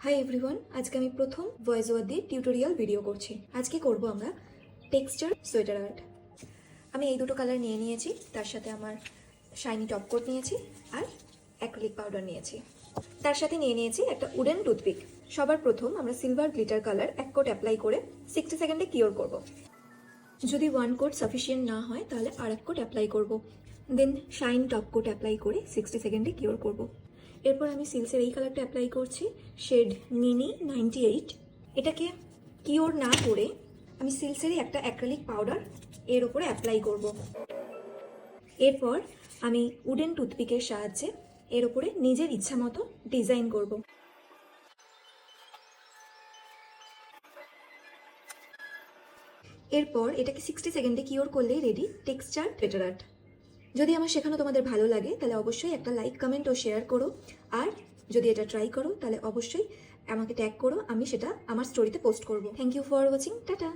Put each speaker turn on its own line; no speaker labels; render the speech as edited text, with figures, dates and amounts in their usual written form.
Hi everyone, আজকে আমি প্রথম ভয়েস ওভার দিয়ে টিউটোরিয়াল ভিডিও করছি। আজকে করব আমরা টেক্সচার সোয়েটার আর্ট। আমি এই দুটো কালার নিয়ে নিয়েছি, তার সাথে আমার শাইনি টপ কোট নিয়েছি আর অ্যাক্রিলিক পাউডার নিয়েছি। তার সাথে নিয়ে নিয়েছি একটা উডেন টুথপিক। সবার প্রথম আমরা সিলভার গ্লিটার কালার এক কোট অ্যাপ্লাই করে 60 সেকেন্ডে কিওর করব। যদি 1 কোট সাফিসিয়েন্ট না হয় তাহলে আর এক কোট অ্যাপ্লাই করব। দেন শাইন টপ কোট অ্যাপ্লাই করে 60 সেকেন্ডে কিওর করব। এরপর আমি সিলসের এই কালারটা অ্যাপ্লাই করছি, শেড মিনি 98। এটাকে কিওর না করে আমি সিলসেরই একটা অ্যাক্রিলিক পাউডার এর উপরে অ্যাপ্লাই করব। এরপর আমি উডেন টুথপিকের সাহায্যে এর উপরে নিজের ইচ্ছা মতো ডিজাইন করব। এরপর এটাকে 60 সেকেন্ডে কিওর করলেই রেডি টেক্সচার সোয়েটার আর্ট। যদি আমার শেখানো তোমাদের ভালো লাগে তাহলে অবশ্যই একটা লাইক, কমেন্ট ও শেয়ার করো। আর যদি এটা ট্রাই করো তাহলে অবশ্যই আমাকে ট্যাগ করো, আমি সেটা আমার স্টোরিতে পোস্ট করব। Thank you for watching, tata.